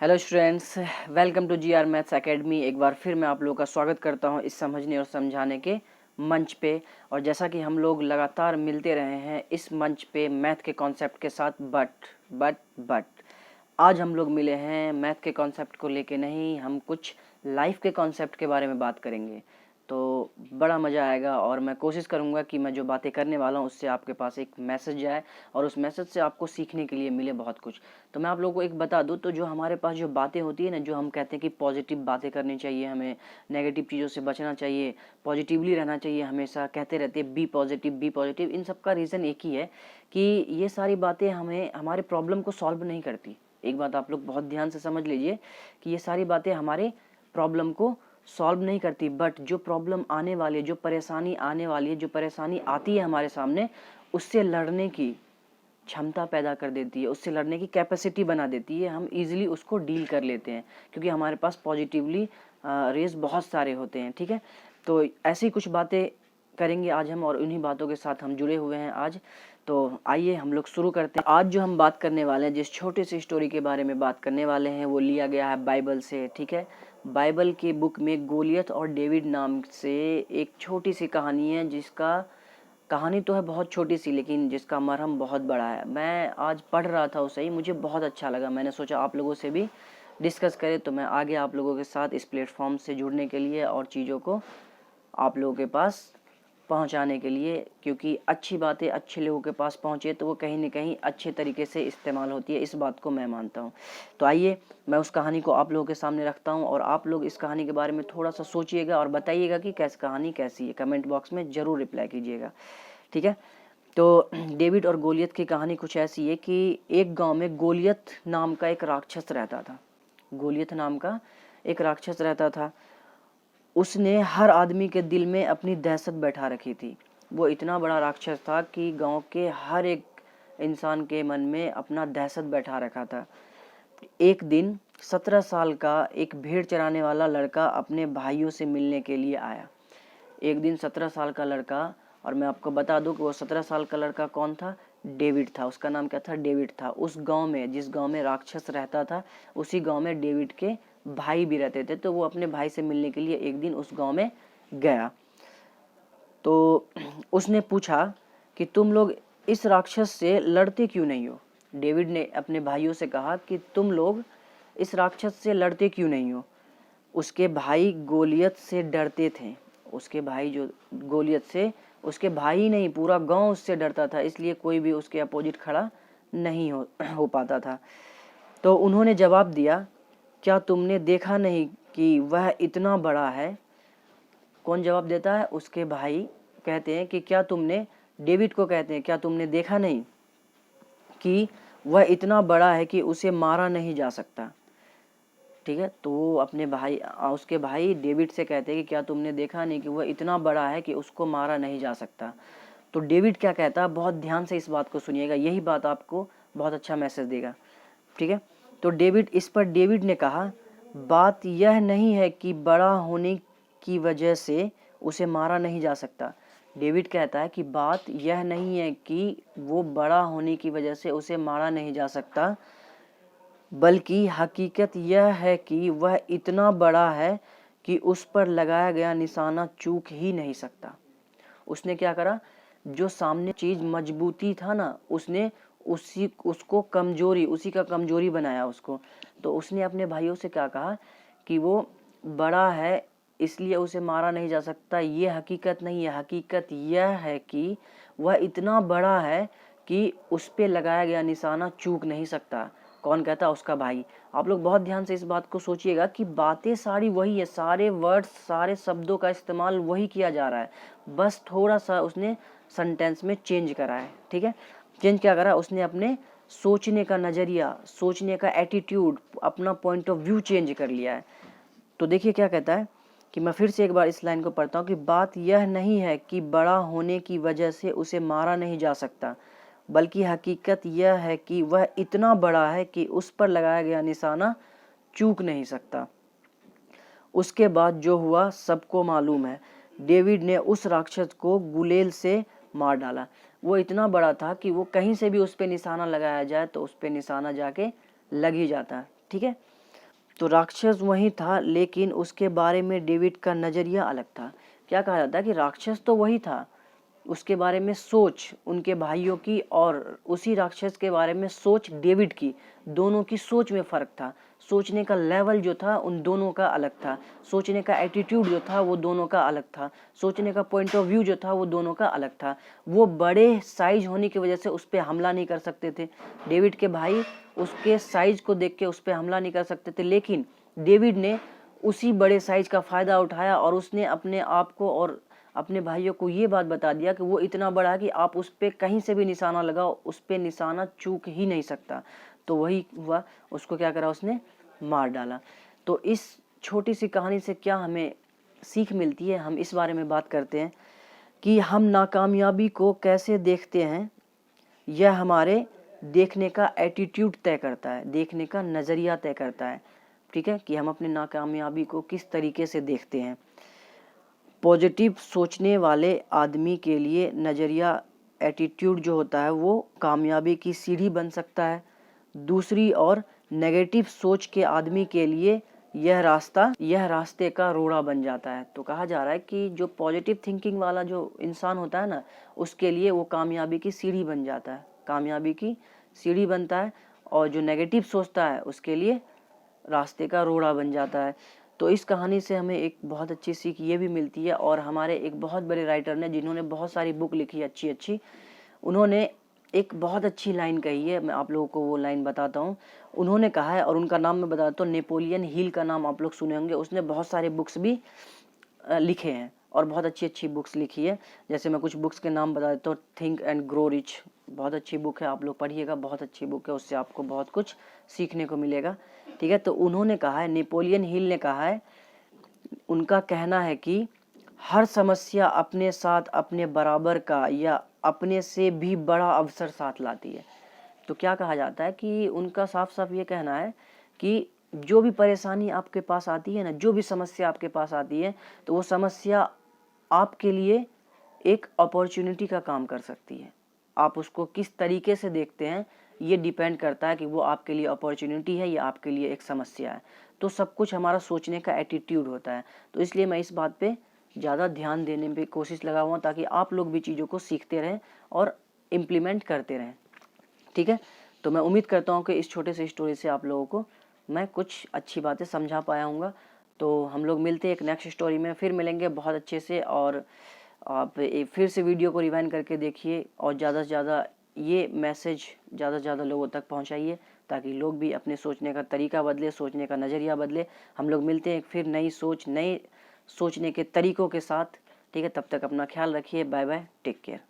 Hello students, welcome to GR maths academy. एक बार फिर मैं आप लोगों का स्वागत करता हूं इस समझने और समझाने के मंच पे। और जैसा कि हम लोग लगातार मिलते रहे हैं इस मंच पे मैथ के कॉन्सेप्ट के साथ, बट आज हम लोग मिले हैं मैथ के कॉन्सेप्ट को लेके नहीं, हम कुछ लाइफ के कॉन्सेप्ट के बारे में बात करेंगे। तो बड़ा मज़ा आएगा और मैं कोशिश करूंगा कि मैं जो बातें करने वाला हूं उससे आपके पास एक मैसेज जाए और उस मैसेज से आपको सीखने के लिए मिले बहुत कुछ। तो मैं आप लोगों को एक बता दूं, तो जो हमारे पास जो बातें होती है ना, जो हम कहते हैं कि पॉजिटिव बातें करनी चाहिए, हमें नेगेटिव चीज़ों से बचना चाहिए, पॉजिटिवली रहना चाहिए, हमेशा कहते रहते हैं बी पॉजिटिव बी पॉजिटिव। इन सब का रीज़न एक ही है कि ये सारी बातें हमें हमारे प्रॉब्लम को सॉल्व नहीं करती। एक बात आप लोग बहुत ध्यान से समझ लीजिए कि ये सारी बातें हमारे प्रॉब्लम को सॉल्व नहीं करती, बट जो प्रॉब्लम आने वाली है, जो परेशानी आने वाली है, जो परेशानी आती है हमारे सामने, उससे लड़ने की क्षमता पैदा कर देती है, उससे लड़ने की कैपेसिटी बना देती है। हम इजीली उसको डील कर लेते हैं क्योंकि हमारे पास पॉजिटिवली रेज बहुत सारे होते हैं। ठीक है, तो ऐसी कुछ बातें करेंगे आज हम और उन्हीं बातों के साथ हम जुड़े हुए हैं आज। तो आइए हम लोग शुरू करते हैं। आज जो हम बात करने वाले हैं, जिस छोटे सी स्टोरी के बारे में बात करने वाले हैं, वो लिया गया है बाइबल से। ठीक है, बाइबल के बुक में गोलियत और डेविड नाम से एक छोटी सी कहानी है, जिसका कहानी तो है बहुत छोटी सी, लेकिन जिसका मरहम बहुत बड़ा है। मैं आज पढ़ रहा था उसे ही, मुझे बहुत अच्छा लगा। मैंने सोचा आप लोगों से भी डिस्कस करें, तो मैं आगे आप लोगों के साथ इस प्लेटफॉर्म से जुड़ने के लिए और चीज़ों को आप लोगों के पास पहुंचाने के लिए, क्योंकि अच्छी बातें अच्छे लोगों के पास पहुंचे तो वो कहीं ना कहीं अच्छे तरीके से इस्तेमाल होती है। इस बात को मैं मानता हूं। तो आइए मैं उस कहानी को आप लोगों के सामने रखता हूं और आप लोग इस कहानी के बारे में थोड़ा सा सोचिएगा और बताइएगा कि कहानी कैसी है। कमेंट बॉक्स में ज़रूर रिप्लाई कीजिएगा। ठीक है, तो डेविड और गोलियत की कहानी कुछ ऐसी है कि एक गांव में गोलियत नाम का एक राक्षस रहता था। गोलियत नाम का एक राक्षस रहता था। उसने हर आदमी के दिल में अपनी दहशत बैठा रखी थी। वो इतना बड़ा राक्षस था कि गांव के हर एक इंसान के मन में अपना दहशत बैठा रखा था। एक दिन 17 साल का एक भेड़ चराने वाला लड़का अपने भाइयों से मिलने के लिए आया। एक दिन 17 साल का लड़का, और मैं आपको बता दूं कि वो 17 साल का लड़का कौन था? डेविड था। उसका नाम क्या था? डेविड था। उस गांव में, जिस गांव में राक्षस रहता था, उसी गांव में डेविड के भाई भी रहते थे। तो वो अपने भाई से मिलने के लिए एक दिन उस गांव में गया। तो उसने पूछा कि तुम लोग इस राक्षस से लड़ते क्यों नहीं हो? डेविड ने अपने भाइयों से कहा कि तुम लोग इस राक्षस से लड़ते क्यों नहीं हो? उसके भाई गोलियत से डरते थे। उसके भाई जो गोलियत से, उसके भाई ही नहीं, पूरा गांव उससे डरता था, इसलिए कोई भी उसके अपोजिट खड़ा नहीं हो पाता था। तो उन्होंने जवाब दिया, क्या तुमने देखा नहीं कि वह इतना बड़ा है? कौन जवाब देता है? उसके भाई कहते हैं कि क्या तुमने, डेविड को कहते हैं, क्या तुमने देखा नहीं कि वह इतना बड़ा है कि उसे मारा नहीं जा सकता? ठीक है, तो वो अपने भाई, उसके भाई डेविड से कहते हैं कि क्या तुमने देखा नहीं कि वह इतना बड़ा है कि उसको मारा नहीं जा सकता? तो डेविड क्या कहता है? बहुत ध्यान से इस बात को सुनिएगा, यही बात आपको बहुत अच्छा मैसेज देगा। ठीक है, तो इस पर डेविड ने कहा, बात यह नहीं है कि बड़ा होने की वजह से उसे मारा नहीं जा सकता। डेविड कहता है कि बात यह नहीं है कि वो बड़ा होने की वजह से उसे मारा नहीं जा सकता, बल्कि हकीकत यह है कि वह इतना बड़ा है कि उस पर लगाया गया निशाना चूक ही नहीं सकता। उसने क्या करा? जो सामने चीज मजबूती था ना, उसने उसको कमजोरी, उसी का कमजोरी बनाया उसको। तो उसने अपने भाइयों से क्या कहा कि वो बड़ा है इसलिए उसे मारा नहीं जा सकता। ये हकीकत नहीं है, हकीकत यह है कि वह इतना बड़ा है कि उस पे लगाया गया निशाना चूक नहीं सकता। कौन कहता? उसका भाई। आप लोग बहुत ध्यान से इस बात को सोचिएगा कि बातें सारी वही है, सारे वर्ड्स, सारे शब्दों का इस्तेमाल वही किया जा रहा है, बस थोड़ा सा उसने सेंटेंस में चेंज करा है। ठीक है, चेंज क्या करा? उसने अपने सोचने का नज़रिया, सोचने का एटीट्यूड, अपना पॉइंट ऑफ व्यू चेंज कर लिया है। तो देखिए क्या कहता है कि मैं फिर से एक बार इस लाइन को पढ़ता हूँ कि बात यह नहीं है कि बड़ा होने की वजह से उसे मारा नहीं जा सकता, बल्कि हकीकत यह है कि वह इतना बड़ा है कि उस पर लगाया गया निशाना चूक नहीं सकता। उसके बाद जो हुआ सबको मालूम है। डेविड ने उस राक्षस को गुलेल से मार डाला। वो इतना बड़ा था कि वो कहीं से भी उस पर निशाना लगाया जाए तो उस पर निशाना जाके लग ही जाता। ठीक है, तो राक्षस वही था, लेकिन उसके बारे में डेविड का नज़रिया अलग था। क्या कहा जाता है कि राक्षस तो वही था, उसके बारे में सोच उनके भाइयों की और उसी राक्षस के बारे में सोच डेविड की, दोनों की सोच में फ़र्क था। सोचने का लेवल जो था उन दोनों का अलग था, सोचने का एटीट्यूड जो था वो दोनों का अलग था, सोचने का पॉइंट ऑफ व्यू जो था वो दोनों का अलग था। वो बड़े साइज होने की वजह से उस पर हमला नहीं कर सकते थे। डेविड के भाई उसके साइज को देख के उस पर हमला नहीं कर सकते थे, लेकिन डेविड ने उसी बड़े साइज का फ़ायदा उठाया और उसने अपने आप को और अपने भाइयों को ये बात बता दिया कि वो इतना बड़ा है कि आप उस पर कहीं से भी निशाना लगाओ, उस पर निशाना चूक ही नहीं सकता। तो वही हुआ, उसको क्या करा, उसने मार डाला। तो इस छोटी सी कहानी से क्या हमें सीख मिलती है, हम इस बारे में बात करते हैं कि हम नाकामयाबी को कैसे देखते हैं। यह हमारे देखने का एटीट्यूड तय करता है, देखने का नज़रिया तय करता है। ठीक है, कि हम अपने नाकामयाबी को किस तरीके से देखते हैं। पॉजिटिव सोचने वाले आदमी के लिए नज़रिया, एटीट्यूड जो होता है वो कामयाबी की सीढ़ी बन सकता है। दूसरी ओर नेगेटिव सोच के आदमी के लिए यह रास्ते का रोड़ा बन जाता है। तो कहा जा रहा है कि जो पॉजिटिव थिंकिंग वाला जो इंसान होता है ना, उसके लिए वो कामयाबी की सीढ़ी बन जाता है, कामयाबी की सीढ़ी बनता है। और जो नेगेटिव सोचता है उसके लिए रास्ते का रोड़ा बन जाता है। तो इस कहानी से हमें एक बहुत अच्छी सीख ये भी मिलती है, और हमारे एक बहुत बड़े राइटर ने, जिन्होंने बहुत सारी बुक लिखी अच्छी अच्छी, उन्होंने एक बहुत अच्छी लाइन कही है। मैं आप लोगों को वो लाइन बताता हूँ। उन्होंने कहा है, और उनका नाम मैं बताता हूँ, नेपोलियन हिल का नाम आप लोग सुने होंगे। उसने बहुत सारे बुक्स भी लिखे हैं और बहुत अच्छी अच्छी बुक्स लिखी है। जैसे मैं कुछ बुक्स के नाम बता देता हूँ। थिंक एंड ग्रो रिच, बहुत अच्छी बुक है, आप लोग पढ़िएगा, बहुत अच्छी बुक है, उससे आपको बहुत कुछ सीखने को मिलेगा। ठीक है, तो उन्होंने कहा है, नेपोलियन हिल ने कहा है, उनका कहना है कि हर समस्या अपने साथ अपने बराबर का या अपने से भी बड़ा अवसर साथ लाती है। तो क्या कहा जाता है कि उनका साफ साफ ये कहना है कि जो भी परेशानी आपके पास आती है ना, जो भी समस्या आपके पास आती है, तो वो समस्या आपके लिए एक अपॉर्चुनिटी का काम कर सकती है। आप उसको किस तरीके से देखते हैं ये डिपेंड करता है कि वो आपके लिए अपॉर्चुनिटी है या आपके लिए एक समस्या है। तो सब कुछ हमारा सोचने का एटीट्यूड होता है। तो इसलिए मैं इस बात पे ज़्यादा ध्यान देने पे कोशिश लगा हुआ, ताकि आप लोग भी चीज़ों को सीखते रहें और इम्प्लीमेंट करते रहें। ठीक है, तो मैं उम्मीद करता हूँ कि इस छोटे से स्टोरी से आप लोगों को मैं कुछ अच्छी बातें समझा पाया हूँगा। तो हम लोग मिलते हैं एक नेक्स्ट स्टोरी में, फिर मिलेंगे बहुत अच्छे से। और आप फिर से वीडियो को रिवाइंड करके देखिए और ज़्यादा से ज़्यादा ये मैसेज ज़्यादा से ज़्यादा लोगों तक पहुँचाइए, ताकि लोग भी अपने सोचने का तरीका बदले, सोचने का नज़रिया बदले। हम लोग मिलते हैं फिर नई सोच, नए सोचने के तरीक़ों के साथ। ठीक है, तब तक अपना ख्याल रखिए। Bye bye, take care.